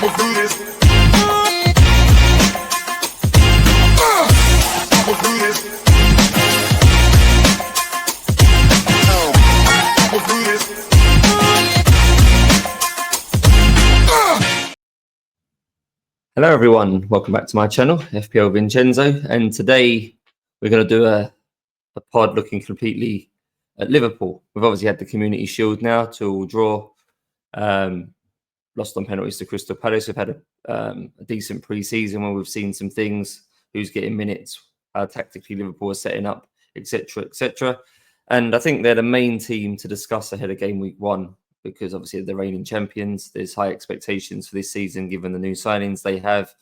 Hello everyone, welcome back to my channel, FPL Vincenzo, and today we're going to do a pod looking completely at Liverpool. We've obviously had the Community Shield now to draw, lost on penalties to Crystal Palace. We've had a decent pre-season where we've seen some things, who's getting minutes, how tactically Liverpool are setting up, etc, etc. And I think they're the main team to discuss ahead of Gameweek 1, because obviously they're reigning champions. There's high expectations for this season given the new signings they have.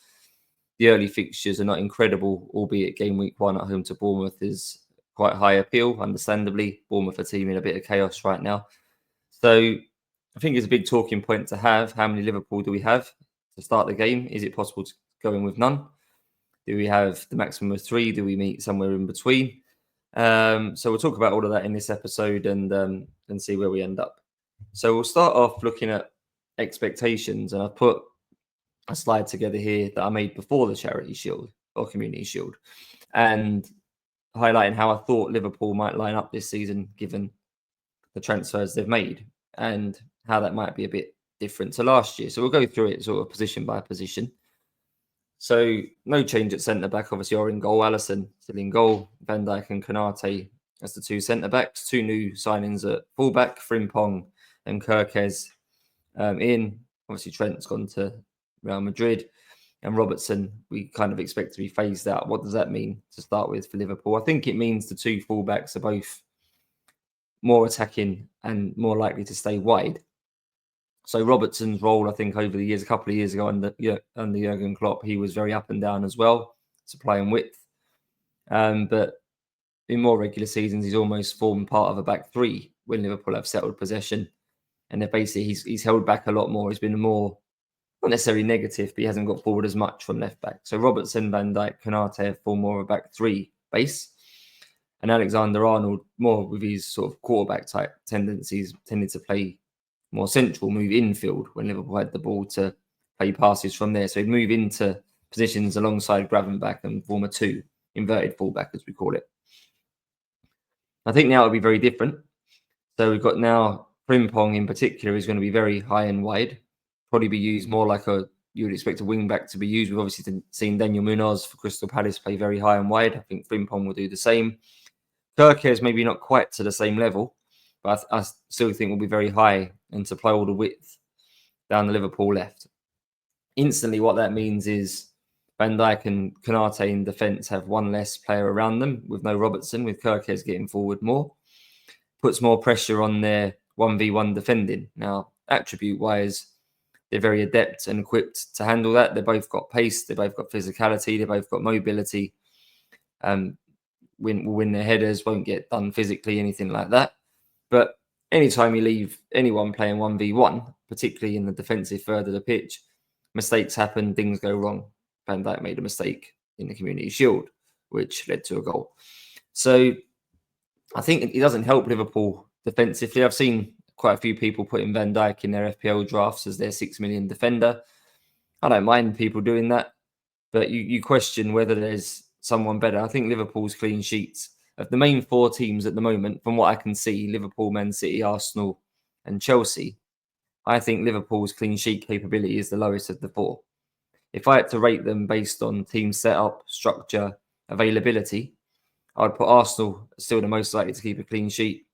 The early fixtures are not incredible, albeit Game Week 1 at home to Bournemouth is quite high appeal, understandably. Bournemouth are team in a bit of chaos right now. So I think it's a big talking point to have. How many Liverpool do we have to start the game? Is it possible to go in with none? Do we have the maximum of 3? Do we meet somewhere in between? So we'll talk about all of that in this episode and see where we end up. So we'll start off looking at expectations, and I've put a slide together here that I made before the Charity Shield or Community Shield, and highlighting how I thought Liverpool might line up this season given the transfers they've made and how that might be a bit different to last year. So we'll go through it sort of position by position. So no change at centre-back, obviously, or in goal. Alisson still in goal, Van Dijk and Konate as the 2 centre-backs. 2 new signings at full-back, Frimpong and Kirkes in. Obviously, Trent's gone to Real Madrid. And Robertson, we kind of expect to be phased out. What does that mean to start with for Liverpool? I think it means the 2 full-backs are both more attacking and more likely to stay wide. So Robertson's role, I think, over the years, a couple of years ago under Jurgen Klopp, he was very up and down as well, supplying width. But in more regular seasons, he's almost formed part of a back 3 when Liverpool have settled possession. And then basically he's held back a lot more. He's been more, not necessarily negative, but he hasn't got forward as much from left back. So Robertson, Van Dijk, Konate have formed more of a back 3 base. And Alexander-Arnold, more with his sort of quarterback type tendencies, tended to play more central, move infield when Liverpool had the ball to play passes from there. So he'd move into positions alongside Gravenberch and form a 2, inverted fullback as we call it. I think now it'll be very different. So we've got now Frimpong in particular is going to be very high and wide, probably be used more like you would expect a wing back to be used. We've obviously seen Daniel Munoz for Crystal Palace play very high and wide. I think Frimpong will do the same. Kirkes maybe not quite to the same level, but I still think will be very high and supply all the width down the Liverpool left. Instantly, what that means is Van Dijk and Konate in defence have 1 less player around them with no Robertson, with Kirkes getting forward more. Puts more pressure on their 1v1 defending. Now, attribute-wise, they're very adept and equipped to handle that. They've both got pace, they've both got physicality, they've both got mobility. Will win their headers, won't get done physically, anything like that. But anytime you leave anyone playing 1v1, particularly in the defensive third of the pitch, mistakes happen, things go wrong. Van Dijk made a mistake in the Community Shield, which led to a goal. So I think it doesn't help Liverpool defensively. I've seen quite a few people putting Van Dijk in their FPL drafts as their 6 million defender. I don't mind people doing that, but you question whether there's someone better. I think Liverpool's clean sheets of the main 4 teams at the moment, from what I can see, Liverpool, Man City, Arsenal and Chelsea, I think Liverpool's clean sheet capability is the lowest of the 4. If I had to rate them based on team setup, structure, availability, I'd put Arsenal still the most likely to keep a clean sheet,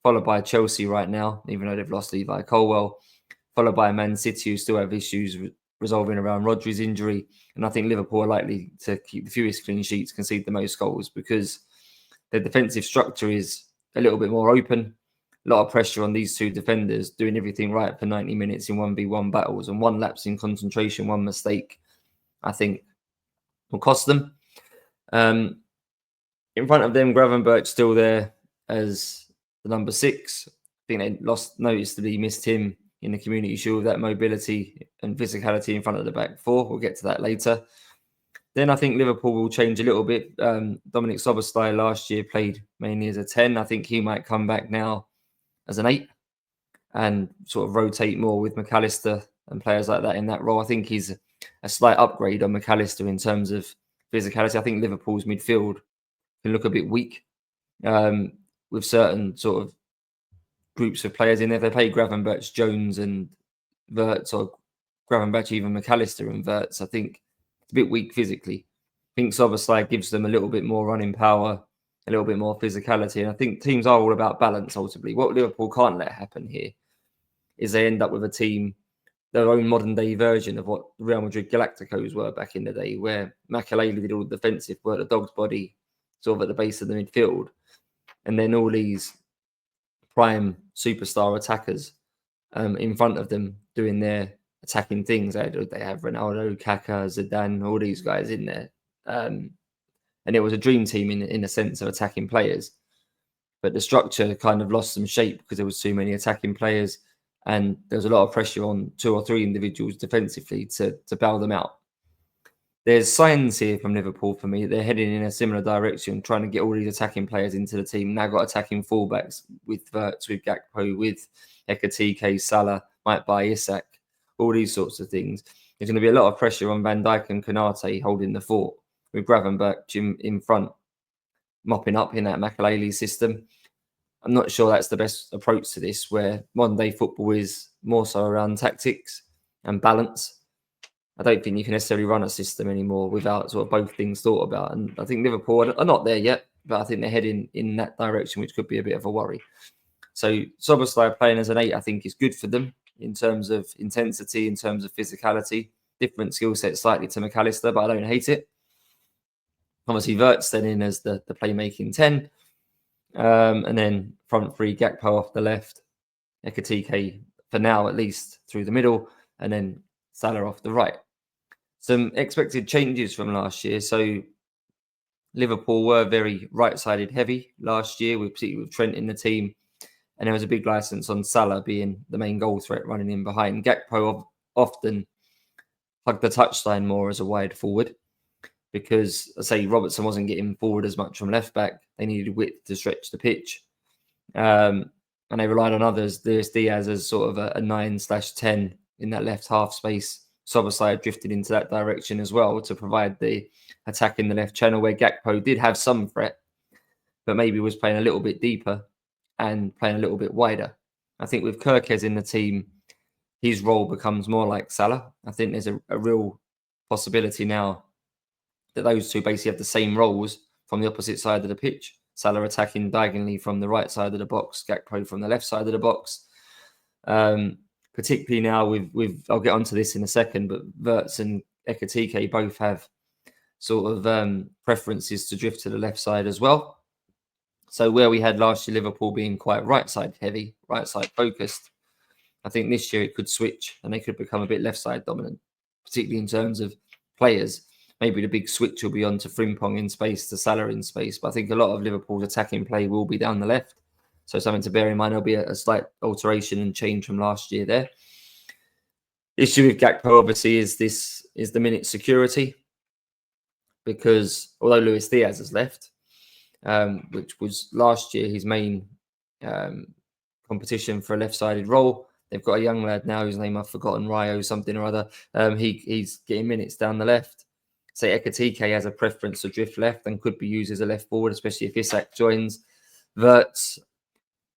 followed by Chelsea right now, even though they've lost Levi Colwill, followed by Man City, who still have issues resolving around Rodri's injury. And I think Liverpool are likely to keep the fewest clean sheets, concede the most goals, because their defensive structure is a little bit more open. A lot of pressure on these 2 defenders, doing everything right for 90 minutes in 1v1 battles, and 1 lapse in concentration, 1 mistake, I think, will cost them. In front of them, Gravenberch still there as the number 6. I think they noticeably missed him in the Community Shield, that mobility and physicality in front of the back 4. We'll get to that later. Then I think Liverpool will change a little bit. Dominic Szoboszlai last year played mainly as a 10. I think he might come back now as an 8 and sort of rotate more with McAllister and players like that in that role. I think he's a slight upgrade on McAllister in terms of physicality. I think Liverpool's midfield can look a bit weak with certain sort of groups of players in there. If they play Gravenberch, Jones and Wirtz, or Gravenberch, even McAllister and Wirtz, I think it's a bit weak physically. I think Szoboszlai gives them a little bit more running power, a little bit more physicality. And I think teams are all about balance ultimately. What Liverpool can't let happen here is they end up with a team, their own modern day version of what Real Madrid Galacticos were back in the day, where Makelele did all the defensive work, the dog's body sort of at the base of the midfield. And then all these prime superstar attackers in front of them doing their attacking things. They have Ronaldo, Kaká, Zidane, all these guys in there. And it was a dream team in a sense of attacking players. But the structure kind of lost some shape because there was too many attacking players and there was a lot of pressure on 2 or 3 individuals defensively to bail them out. There's signs here from Liverpool for me. They're heading in a similar direction, trying to get all these attacking players into the team. Now got attacking fullbacks with Wirtz, with Gakpo, with Ekitike, Salah, might buy Isak, all these sorts of things. There's going to be a lot of pressure on Van Dijk and Konate holding the fort, with Gravenberch in front, mopping up in that Makelele system. I'm not sure that's the best approach to this, where modern day football is more so around tactics and balance. I don't think you can necessarily run a system anymore without sort of both things thought about. And I think Liverpool are not there yet, but I think they're heading in that direction, which could be a bit of a worry. So Szoboszlai playing as an 8, I think, is good for them in terms of intensity, in terms of physicality. Different skill set slightly to McAllister, but I don't hate it. Obviously, Wirtz then in as the playmaking 10. And then front 3, Gakpo off the left, Ekitike for now at least through the middle, and then Salah off the right. Some expected changes from last year. So Liverpool were very right-sided heavy last year, particularly with Trent in the team. And there was a big license on Salah being the main goal threat running in behind. Gakpo often hugged the touchline more as a wide forward because, I say, Robertson wasn't getting forward as much from left back. They needed width to stretch the pitch. And they relied on others, Luis Diaz as sort of a 9/10 in that left half space. Szoboszlai drifted into that direction as well to provide the attack in the left channel, where Gakpo did have some threat, but maybe was playing a little bit deeper and playing a little bit wider. I think with Kirkes in the team, his role becomes more like Salah. I think there's a real possibility now that those two basically have the same roles from the opposite side of the pitch. Salah attacking diagonally from the right side of the box, Gakpo from the left side of the box. Particularly now with I'll get onto this in a second, but Wirtz and Ekitike both have sort of preferences to drift to the left side as well. So where we had last year Liverpool being quite right side heavy, right side focused, I think this year it could switch and they could become a bit left side dominant, particularly in terms of players. Maybe the big switch will be on to Frimpong in space, to Salah in space, but I think a lot of Liverpool's attacking play will be down the left. So something to bear in mind. There'll be a slight alteration and change from last year there. Issue with Gakpo obviously is the minute security, because although Luis Diaz has left, which was last year his main competition for a left-sided role, they've got a young lad now whose name I've forgotten, Rio something or other. He's getting minutes down the left. Say Ekitike has a preference to drift left and could be used as a left forward, especially if Isak joins. Wirtz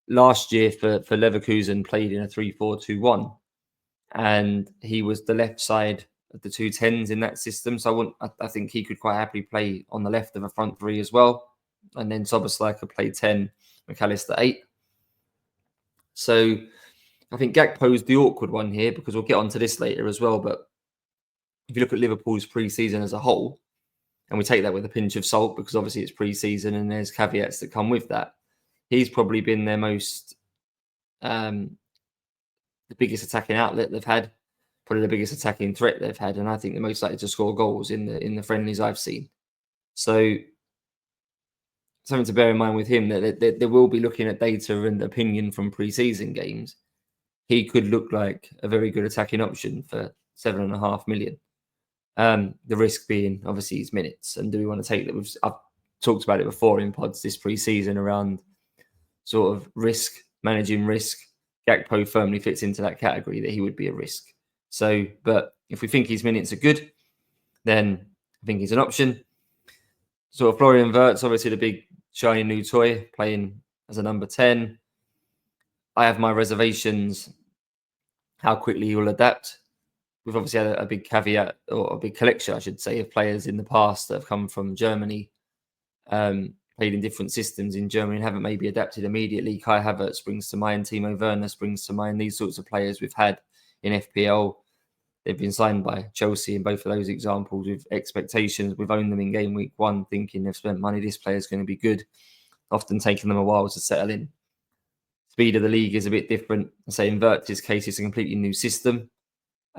last year for Leverkusen played in a 3-4-2-1, and he was the left side of the 2 10s in that system. So I think he could quite happily play on the left of a front 3 as well. And then Szoboszlai could play 10, McAllister 8. So I think Gakpo's the awkward one here, because we'll get onto this later as well. But if you look at Liverpool's pre-season as a whole, and we take that with a pinch of salt, because obviously it's pre-season and there's caveats that come with that, he's probably been their most, the biggest attacking outlet they've had, probably the biggest attacking threat they've had, and I think the most likely to score goals in the friendlies I've seen. So something to bear in mind with him, that they will be looking at data and opinion from pre-season games. He could look like a very good attacking option for 7.5 million. The risk being obviously his minutes, and do we want to take that? I've talked about it before in pods this pre-season around sort of risk, managing risk. Gakpo firmly fits into that category, that he would be a risk. So, but if we think his minutes are good, then I think he's an option. Sort of Florian Wirtz, obviously the big shiny new toy, playing as a number 10. I have my reservations how quickly he will adapt. We've obviously had a big caveat, or a big collection, I should say, of players in the past that have come from Germany, played in different systems in Germany and haven't maybe adapted immediately. Kai Havertz springs to mind, Timo Werner springs to mind. These sorts of players we've had in FPL. They've been signed by Chelsea in both of those examples with expectations. We've owned them in game week 1, thinking they've spent money. This player's going to be good, often taking them a while to settle in. Speed of the league is a bit different. I say in Wirtz's case, it's a completely new system.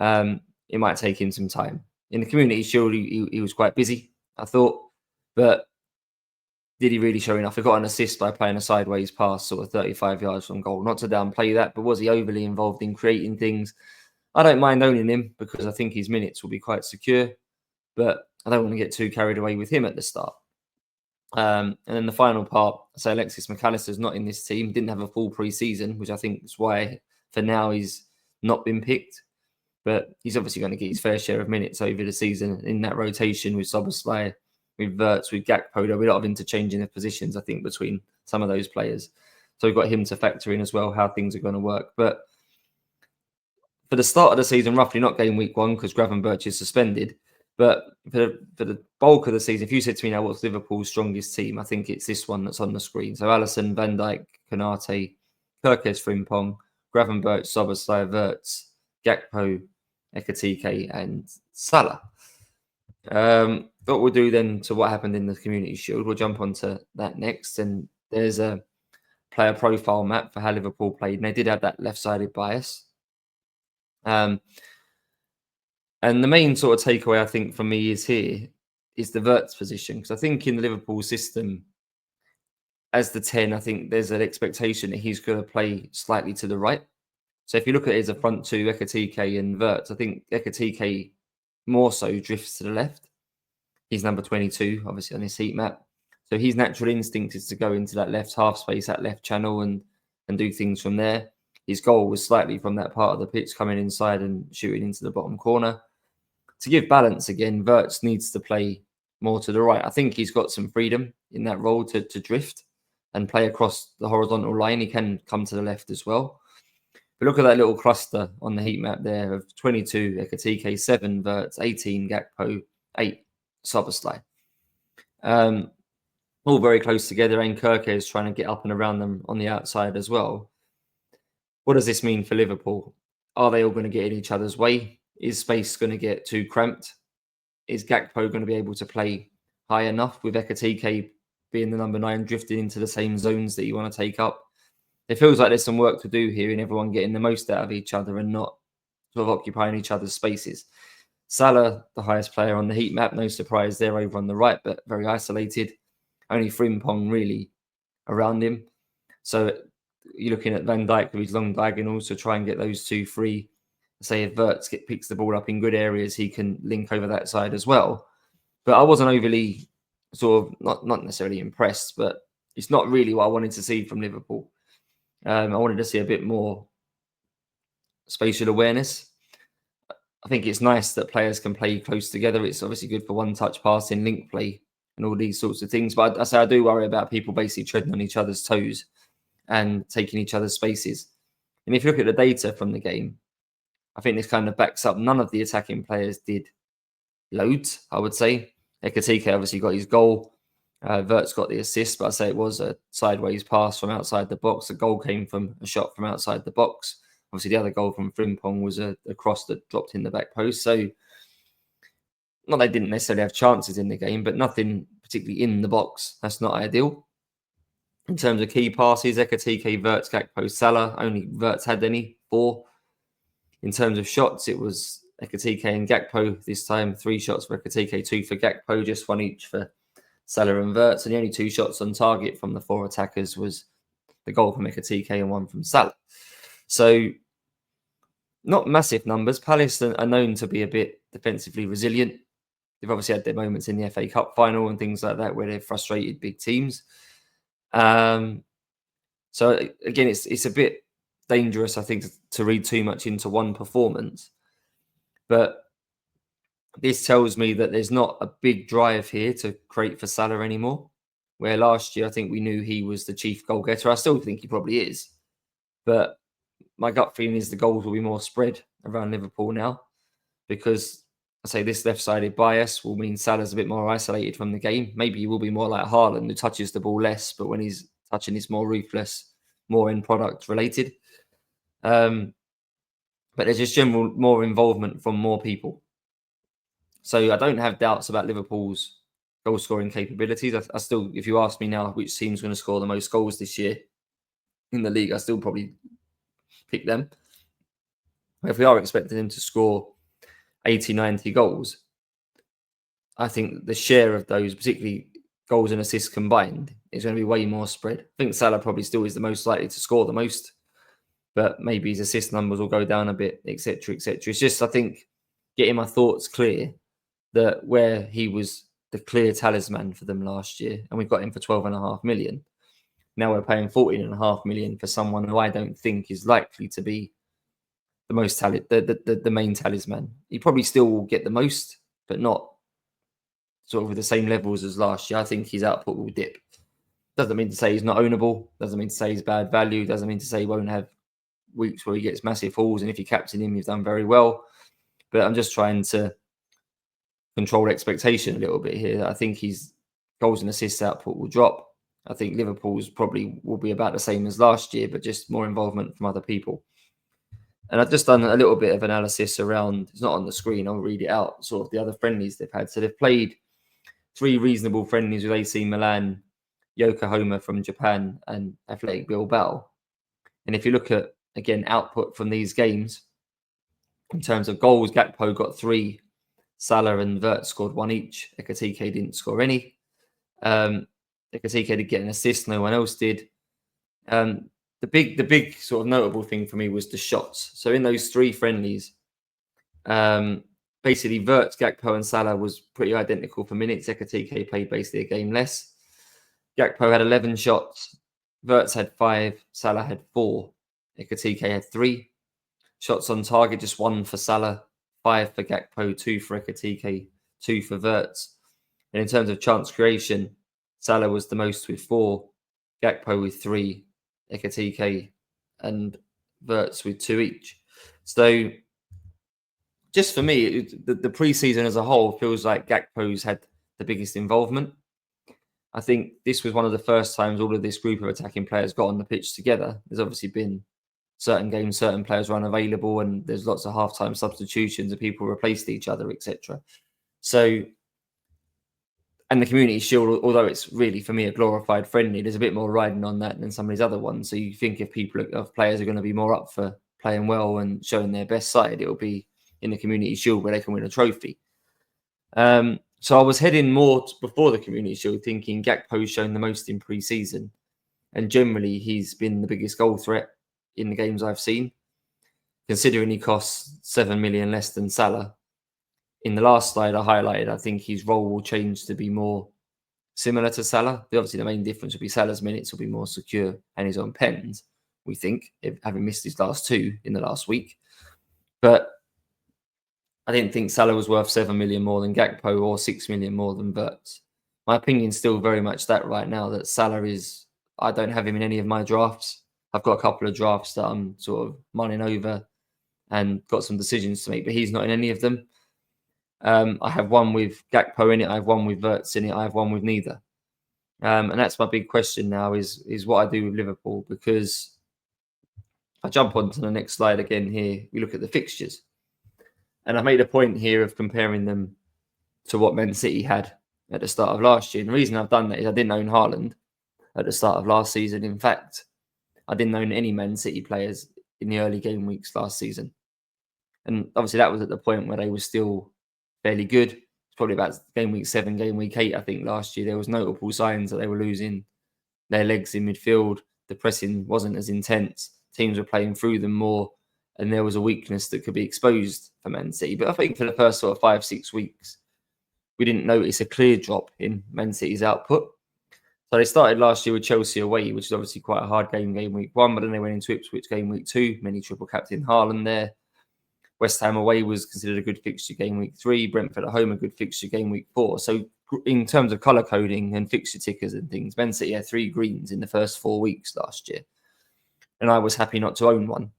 It might take him some time. In the Community Shield, he was quite busy, I thought, but did he really show enough? He got an assist by playing a sideways pass, sort of 35 yards from goal. Not to downplay that, but was he overly involved in creating things? I don't mind owning him because I think his minutes will be quite secure, but I don't want to get too carried away with him at the start. And then the final part, so Alexis McAllister's not in this team, didn't have a full pre-season, which I think is why for now he's not been picked. But he's obviously going to get his fair share of minutes over the season in that rotation with Szoboszlai, with Wirtz, with Gakpo. There'll be a lot of interchanging of positions, I think, between some of those players. So we've got him to factor in as well, how things are going to work. But for the start of the season, roughly not game week 1 because Gravenberch is suspended. But for the bulk of the season, if you said to me now what's Liverpool's strongest team, I think it's this one that's on the screen. So Alisson, Van Dijk, Konate, Kirkes, Frimpong, Gravenberch, Szoboszlai, Wirtz, Gakpo, Ekatike and Salah. What we'll do then to what happened in the Community Shield, we'll jump onto that next. And there's a player profile map for how Liverpool played. And they did have that left-sided bias. And the main sort of takeaway, I think, for me is here is the Wirtz position. Because I think in the Liverpool system, as the 10, I think there's an expectation that he's going to play slightly to the right. So if you look at it as a front two, Ekatike and Wirtz, I think Ekatike more so drifts to the left. He's number 22, obviously, on his heat map. So his natural instinct is to go into that left half space, that left channel, and do things from there. His goal was slightly from that part of the pitch, coming inside and shooting into the bottom corner. To give balance again, Wirtz needs to play more to the right. I think he's got some freedom in that role to drift and play across the horizontal line. He can come to the left as well. But look at that little cluster on the heat map there of 22 Ekatike, 7 Wirtz, 18 Gakpo, 8 Szoboszlai. All very close together, and Kirke is trying to get up and around them on the outside as well. What does this mean for Liverpool? Are they all going to get in each other's way? Is space going to get too cramped? Is Gakpo going to be able to play high enough with Ekatike being the number 9 drifting into the same zones that you want to take up? It feels like there's some work to do here in everyone getting the most out of each other and not sort of occupying each other's spaces. Salah, the highest player on the heat map, no surprise there over on the right, but very isolated. Only Frimpong really around him. So you're looking at Van Dijk with his long diagonals to try and get those two free. Say if Wirtz picks the ball up in good areas, he can link over that side as well. But I wasn't overly sort of not necessarily impressed, but it's not really what I wanted to see from Liverpool. I wanted to see a bit more spatial awareness. I think it's nice that players can play close together. It's obviously good for one-touch passing, link play, and all these sorts of things. But I do worry about people basically treading on each other's toes and taking each other's spaces. And if you look at the data from the game, I think this kind of backs up. None of the attacking players did loads, I would say. Ekatike obviously got his goal. Wirtz got the assist, but I say it was a sideways pass from outside the box. The goal came from a shot from outside the box. Obviously, the other goal from Frimpong was a cross that dropped in the back post. So, not they didn't necessarily have chances in the game, but nothing particularly in the box. That's not ideal. In terms of key passes, Ekatike, Wirtz, Gakpo, Salah. Only Wirtz had any, 4. In terms of shots, it was Ekatike and Gakpo this time. 3 shots for Ekatike, 2 for Gakpo, just 1 each for Salah and Wirtz. And the only 2 shots on target from the 4 attackers was the goal from Ekatike and 1 from Salah. So, not massive numbers. Palace are known to be a bit defensively resilient. They've obviously had their moments in the FA Cup final and things like that where they've frustrated big teams. So again, it's a bit dangerous, I think, to read too much into one performance. But this tells me that there's not a big drive here to create for Salah anymore. Where last year, I think we knew he was the chief goal getter. I still think he probably is. But my gut feeling is the goals will be more spread around Liverpool now, because I say this left-sided bias will mean Salah's a bit more isolated from the game. Maybe he will be more like Haaland, who touches the ball less, but when he's touching, it's more ruthless, more end product related. But there's just general more involvement from more people. So I don't have doubts about Liverpool's goal scoring capabilities. I still, if you ask me now which team's going to score the most goals this year in the league, I still probably pick them. If we are expecting them to score 80, 90 goals, I think the share of those, particularly goals and assists combined, is going to be way more spread. I think Salah probably still is the most likely to score the most, but maybe his assist numbers will go down a bit, etc., etc. It's just, I think, getting my thoughts clear that where he was the clear talisman for them last year, and we got him for 12.5 million. Now we're paying 14.5 million for someone who I don't think is likely to be the most the main talisman. He probably still will get the most, but not sort of with the same levels as last year. I think his output will dip. Doesn't mean to say he's not ownable. Doesn't mean to say he's bad value. Doesn't mean to say he won't have weeks where he gets massive hauls. And if you captain him, you've done very well. But I'm just trying to control expectation a little bit here. I think his goals and assists output will drop. I think Liverpool's probably will be about the same as last year, but just more involvement from other people. And I've just done a little bit of analysis around, it's not on the screen, I'll read it out, sort of the other friendlies they've had. So they've played 3 reasonable friendlies with AC Milan, Yokohama from Japan, and Athletic Bilbao. And if you look at, again, output from these games, in terms of goals, Gakpo got 3, Salah and Vert scored 1 each. Ekatike didn't score any. Ekatike did get an assist, no one else did. The big sort of notable thing for me was the shots. So in those 3 friendlies, basically Vert, Gakpo and Salah was pretty identical for minutes. Ekatike played basically a game less. Gakpo had 11 shots. Verts had 5. Salah had 4. Ekatike had 3. Shots on target, just 1 for Salah, 5 for Gakpo, 2 for Ekatike, 2 for Verts. And in terms of chance creation, Salah was the most with 4, Gakpo with 3, Ekatike and Verts with 2 each. So just for me, the pre-season as a whole feels like Gakpo's had the biggest involvement. I think this was one of the first times all of this group of attacking players got on the pitch together. There's obviously been certain games, certain players were unavailable, and there's lots of half-time substitutions and people replaced each other, etc. So, and the Community Shield, although it's really, for me, a glorified friendly, there's a bit more riding on that than some of these other ones. So you think if players are going to be more up for playing well and showing their best side, it'll be in the Community Shield where they can win a trophy. So I was heading more before the Community Shield thinking Gakpo's shown the most in pre-season. And generally, he's been the biggest goal threat in the games I've seen, considering he costs 7 million less than Salah. In the last slide I highlighted, I think his role will change to be more similar to Salah. Obviously, the main difference will be Salah's minutes will be more secure and he's on pens, we think, having missed his last 2 in the last week. But I didn't think Salah was worth 7 million more than Gakpo or 6 million more than Verts. My opinion's still very much that right now, that Salah is, I don't have him in any of my drafts. I've got a couple of drafts that I'm sort of mulling over and got some decisions to make, but he's not in any of them. I have one with Gakpo in it. I have one with Verts in it. I have one with neither. And that's my big question now is what I do with Liverpool, because I jump onto the next slide again here. We look at the fixtures. And I made a point here of comparing them to what Man City had at the start of last year. And the reason I've done that is I didn't own Haaland at the start of last season. In fact, I didn't own any Man City players in the early game weeks last season. And obviously that was at the point where they were still fairly good. It's probably about game week 7, game week 8, I think, last year. There was notable signs that they were losing their legs in midfield. The pressing wasn't as intense. Teams were playing through them more. And there was a weakness that could be exposed for Man City. But I think for the first sort of 5-6 weeks, we didn't notice a clear drop in Man City's output. So they started last year with Chelsea away, which is obviously quite a hard game week 1, but then they went into Ipswich game week 2. Many triple captain Haaland there. West Ham away was considered a good fixture game week 3. Brentford at home a good fixture game week 4. So in terms of colour coding and fixture tickers and things, Man City had 3 greens in the first 4 weeks last year. And I was happy not to own one.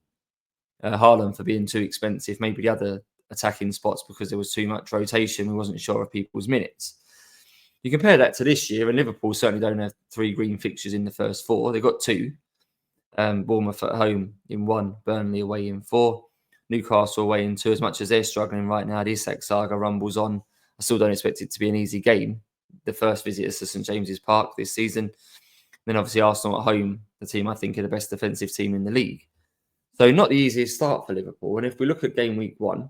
Haaland for being too expensive, maybe the other attacking spots because there was too much rotation. We wasn't sure of people's minutes. You compare that to this year, and Liverpool certainly don't have 3 green fixtures in the first 4. They've got 2. Bournemouth at home in 1, Burnley away in 4, Newcastle away in 2. As much as they're struggling right now, the Isak saga rumbles on. I still don't expect it to be an easy game. The first visit is to St James's Park this season. Then obviously Arsenal at home, the team I think are the best defensive team in the league. So not the easiest start for Liverpool. And if we look at game week 1,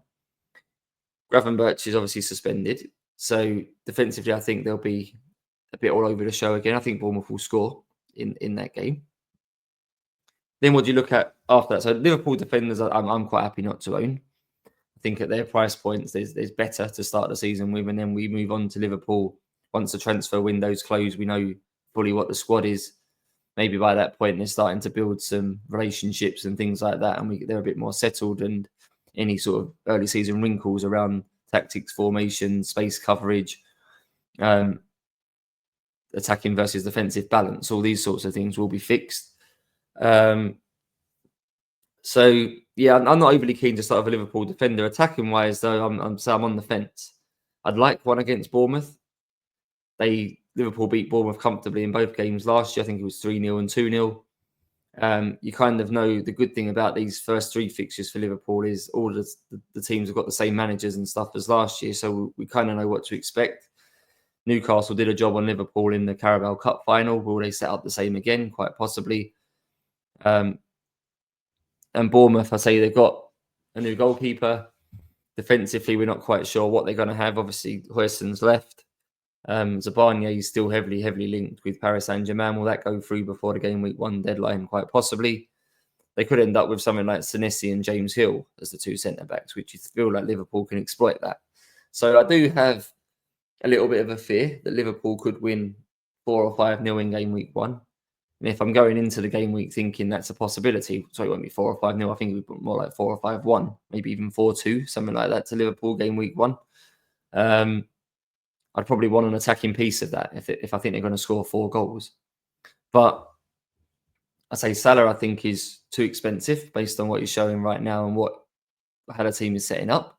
Gravenberch is obviously suspended. So defensively, I think they'll be a bit all over the show again. I think Bournemouth will score in that game. Then what do you look at after that? So Liverpool defenders, I'm quite happy not to own. I think at their price points, there's better to start the season with. And then we move on to Liverpool. Once the transfer window's closed, we know fully what the squad is. Maybe by that point, they're starting to build some relationships and things like that. And they're a bit more settled, and any sort of early season wrinkles around tactics, formation, space coverage, attacking versus defensive balance, all these sorts of things will be fixed. So yeah, I'm not overly keen to start with a Liverpool defender. Attacking wise, though, I'm on the fence. I'd like one against Bournemouth. Liverpool beat Bournemouth comfortably in both games last year. I think it was 3-0 and 2-0. You kind of know the good thing about these first 3 fixtures for Liverpool is all the teams have got the same managers and stuff as last year, so we kind of know what to expect. Newcastle did a job on Liverpool in the Carabao Cup final. Will they set up the same again? Quite possibly. And Bournemouth, I say they've got a new goalkeeper. Defensively, we're not quite sure what they're going to have. Obviously, Huijsen's left. Zabarnyi is still heavily linked with Paris Saint-Germain. Will that go through before the game week 1 deadline? Quite possibly. They could end up with something like Senesi and James Hill as the 2 centre-backs, which you feel like Liverpool can exploit that. So I do have a little bit of a fear that Liverpool could win 4 or 5-0 in game week 1. And if I'm going into the game week thinking that's a possibility, so it won't be 4 or 5-0, I think it would be more like 4 or 5-1, maybe even 4-2, something like that to Liverpool game week 1. I'd probably want an attacking piece of that if I think they're going to score 4 goals. But I say Salah, I think, is too expensive based on what he's showing right now and how the team is setting up.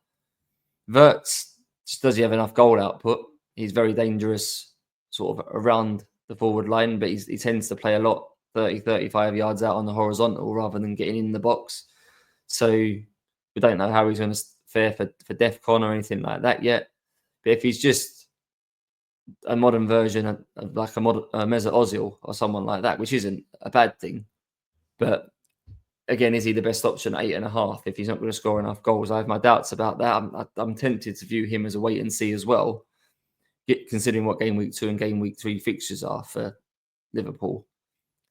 Wirtz, just does he have enough goal output? He's very dangerous sort of around the forward line, but he tends to play a lot 30, 35 yards out on the horizontal rather than getting in the box. So we don't know how he's going to fare for DEFCON or anything like that yet. But if he's just a modern version of like a Mesut Ozil or someone like that, which isn't a bad thing. But again, is he the best option at 8.5 if he's not going to score enough goals? I have my doubts about that. I'm tempted to view him as a wait and see as well, considering what game week 2 and game week 3 fixtures are for Liverpool.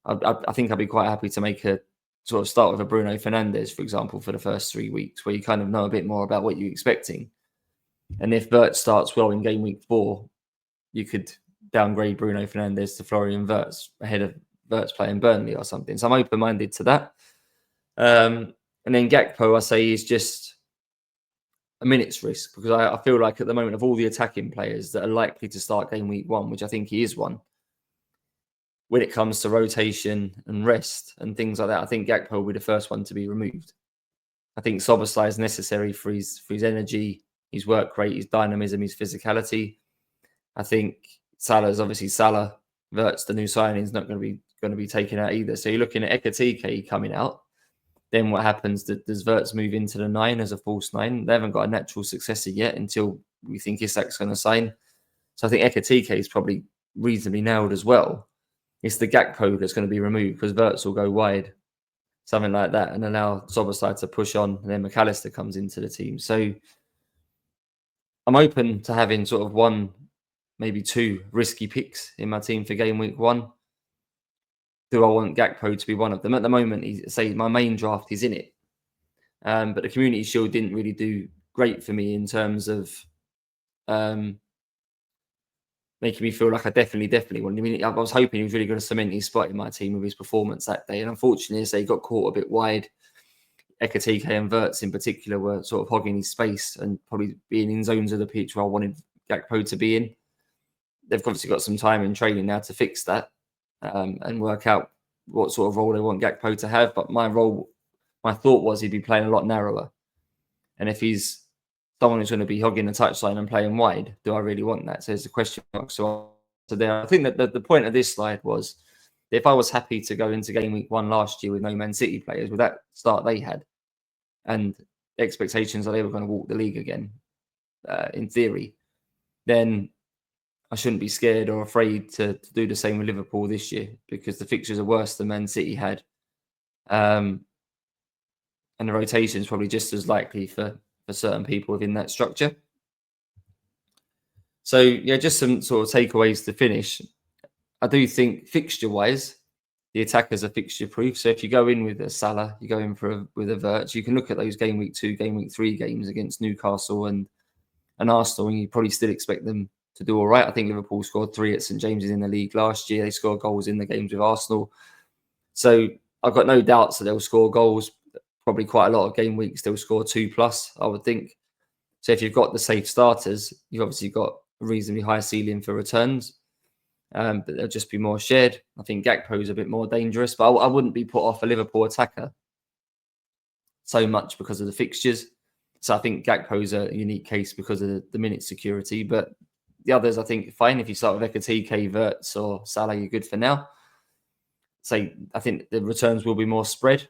I think I'd be quite happy to make a sort of start with a Bruno Fernandes, for example, for the first 3 weeks, where you kind of know a bit more about what you're expecting. And if Wirtz starts well in game week 4, you could downgrade Bruno Fernandes to Florian Wirtz ahead of Wirtz playing Burnley or something. So I'm open-minded to that. And then Gakpo, I say, is just a minute's risk, because I feel like at the moment of all the attacking players that are likely to start game week 1, which I think he is one, when it comes to rotation and rest and things like that, I think Gakpo will be the first one to be removed. I think Szoboszlai is necessary for his energy, his work rate, his dynamism, his physicality. I think Salah's obviously Salah. Wirtz, the new signing, is not going to be taken out either. So you're looking at Ekitike coming out. Then what happens? Does Wirtz move into the 9 as a false 9? They haven't got a natural successor yet until we think Isak's going to sign. So I think Ekitike is probably reasonably nailed as well. It's the Gakpo that's going to be removed because Wirtz will go wide, something like that, and allow Szoboszlai to push on, and then McAllister comes into the team. So I'm open to having sort of 1, maybe 2 risky picks in my team for game week 1. Do I want Gakpo to be one of them? At the moment, my main draft is in it. But the Community Shield didn't really do great for me in terms of making me feel like I definitely want. I mean, I was hoping he was really going to cement his spot in my team with his performance that day. And unfortunately, he got caught a bit wide. Ekatike and Wirtz in particular were sort of hogging his space and probably being in zones of the pitch where I wanted Gakpo to be in. They've obviously got some time in training now to fix that and work out what sort of role they want Gakpo to have. But my thought was he'd be playing a lot narrower. And if he's someone who's going to be hogging the touchline and playing wide, do I really want that? So there's a question mark. So there, I think that the point of this slide was, if I was happy to go into game week 1 last year with no Man City players, with that start they had, and expectations that they were going to walk the league again, in theory, then I shouldn't be scared or afraid to do the same with Liverpool this year, because the fixtures are worse than Man City had. And the rotation is probably just as likely for certain people within that structure. So, yeah, just some sort of takeaways to finish. I do think fixture-wise, the attackers are fixture-proof. So if you go in with a Salah, you go in with a Wirtz, you can look at those game week 2, game week 3 games against Newcastle and Arsenal, and you probably still expect them to do all right. I think Liverpool scored 3 at St James's in the league last year. They scored goals in the games with Arsenal. So I've got no doubts that they'll score goals. Probably quite a lot of game weeks they'll score 2+, I would think. So if you've got the safe starters, you've obviously got a reasonably high ceiling for returns. But they'll just be more shared. I think Gakpo is a bit more dangerous, but I wouldn't be put off a Liverpool attacker so much because of the fixtures. So I think Gakpo is a unique case because of the minute security. But the others, I think, fine. If you start with Ekatike, Wirtz or Salah, you're good for now. So I think the returns will be more spread.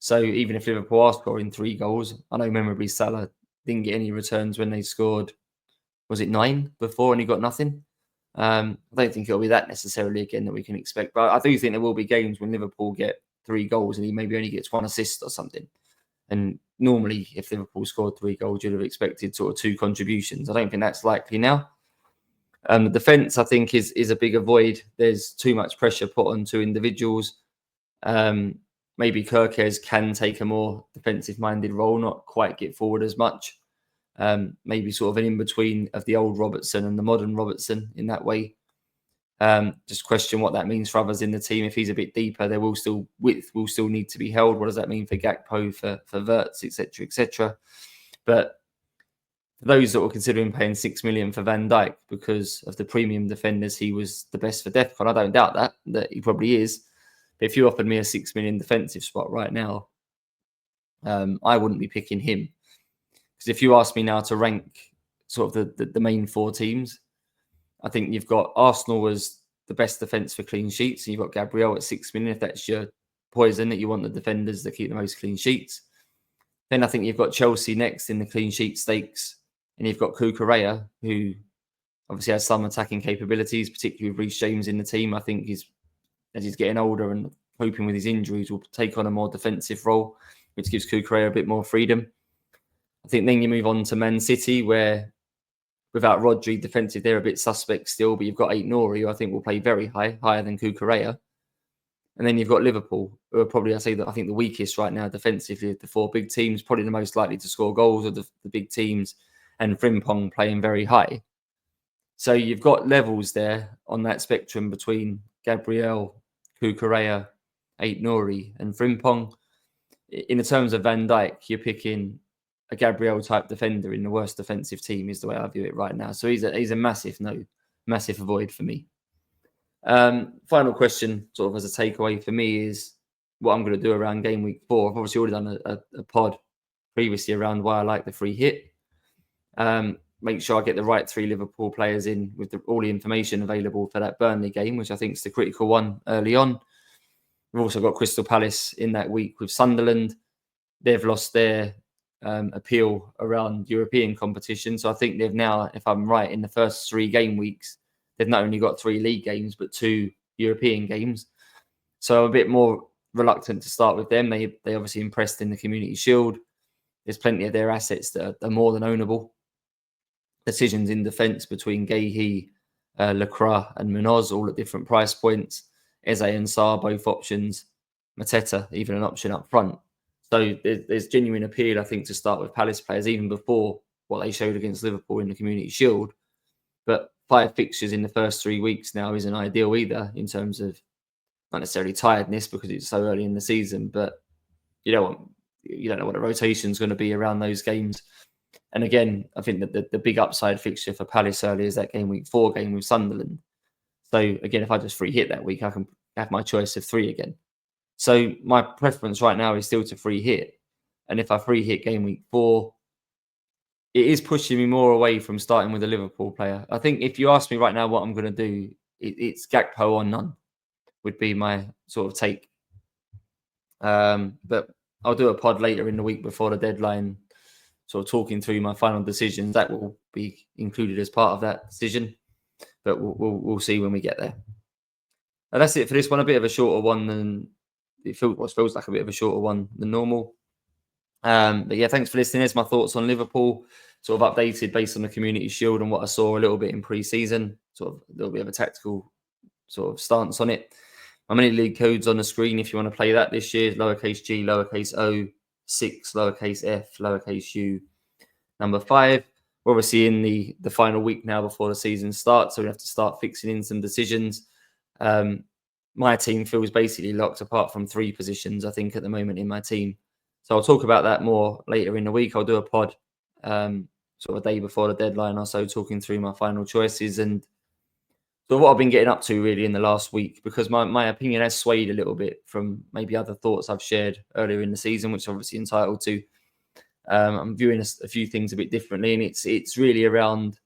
So even if Liverpool are scoring 3 goals, I know memorably Salah didn't get any returns when they scored, was it 9 before, and he got nothing? I don't think it'll be that necessarily again that we can expect. But I do think there will be games when Liverpool get 3 goals and he maybe only gets 1 assist or something. And normally, if Liverpool scored 3 goals, you'd have expected sort of 2 contributions. I don't think that's likely now. The defence, I think, is a bigger void. There's too much pressure put on 2 individuals. Maybe Kirkes can take a more defensive-minded role, not quite get forward as much. Maybe sort of an in-between of the old Robertson and the modern Robertson in that way. Just question what that means for others in the team. If he's a bit deeper, there will still width will still need to be held. What does that mean for Gakpo, for Wirtz, etc., etc.? But for those that were considering paying 6 million for Van Dijk because of the premium defenders, he was the best for DEFCON. I don't doubt that he probably is. But if you offered me a 6 million defensive spot right now, I wouldn't be picking him. Because if you ask me now to rank sort of the main 4 teams, I think you've got Arsenal as the best defence for clean sheets, and you've got Gabriel at 6 million. If that's your poison, that you want the defenders that keep the most clean sheets. Then I think you've got Chelsea next in the clean sheet stakes, and you've got Cucurella, who obviously has some attacking capabilities, particularly with Reece James in the team. I think as he's getting older and hoping with his injuries, will take on a more defensive role, which gives Cucurella a bit more freedom. I think then you move on to Man City, where without Rodri, defensive, they're a bit suspect still, but you've got Aït-Nouri, who I think will play very higher than Cucurella. And then you've got Liverpool, who are probably, I think, the weakest right now defensively of the 4 big teams, probably the most likely to score goals of the big teams, and Frimpong playing very high. So you've got levels there on that spectrum between Gabriel, Cucurella, Aït-Nouri, and Frimpong. In the terms of Van Dijk, you're picking a Gabriel type defender in the worst defensive team, is the way I view it right now. So he's a massive avoid for me. Final question, sort of as a takeaway for me, is what I'm going to do around game week 4. I've obviously already done a pod previously around why I like the free hit. Make sure I get the right 3 Liverpool players in with all the information available for that Burnley game, which I think is the critical one early on. We've also got Crystal Palace in that week with Sunderland. They've lost their appeal around European competition. So I think they've now, if I'm right, in the first 3 game weeks, they've not only got 3 league games, but 2 European games. So I'm a bit more reluctant to start with them. They obviously impressed in the Community Shield. There's plenty of their assets that are more than ownable. Decisions in defence between Guéhi, Lacroix and Munoz, all at different price points. Eze and Sarr, both options. Mateta, even an option up front. So there's genuine appeal, I think, to start with Palace players, even before what they showed against Liverpool in the Community Shield. But 5 fixtures in the first 3 weeks now isn't ideal either, in terms of not necessarily tiredness because it's so early in the season, but you don't want you don't know what the rotation is going to be around those games. And again, I think that the big upside fixture for Palace early is that Game Week 4 game with Sunderland. So again, if I just free hit that week, I can have my choice of 3 again. So my preference right now is still to free hit. And if I free hit Game Week 4, it is pushing me more away from starting with a Liverpool player. I think if you ask me right now what I'm going to do, it's Gakpo or none would be my sort of take. But I'll do a pod later in the week before the deadline, sort of talking through my final decisions. That will be included as part of that decision. But we'll see when we get there. And that's it for this one. A bit of a shorter one than it feels like a bit of a shorter one than normal. But yeah, thanks for listening. There's my thoughts on Liverpool, sort of updated based on the Community Shield and what I saw a little bit in pre-season, sort of a little bit of a tactical sort of stance on it. My mini league code's on the screen if you want to play that this year. Lowercase g, lowercase o, 6, lowercase f, lowercase u, number 5. We're obviously in the final week now before the season starts, so we have to start fixing in some decisions. My team feels basically locked apart from 3 positions, I think, at the moment in my team. So I'll talk about that more later in the week. I'll do a pod sort of a day before the deadline or so, talking through my final choices and so what I've been getting up to really in the last week, because my opinion has swayed a little bit from maybe other thoughts I've shared earlier in the season, which I'm obviously entitled to. I'm viewing a few things a bit differently, and it's really around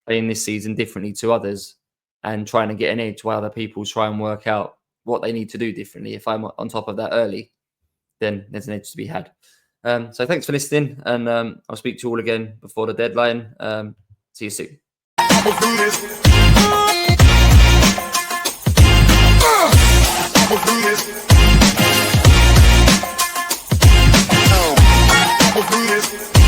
playing this season differently to others and trying to get an edge while other people try and work out what they need to do differently. If I'm on top of that early, then there's an edge to be had. So thanks for listening, and I'll speak to you all again before the deadline. See you soon. We'll do this.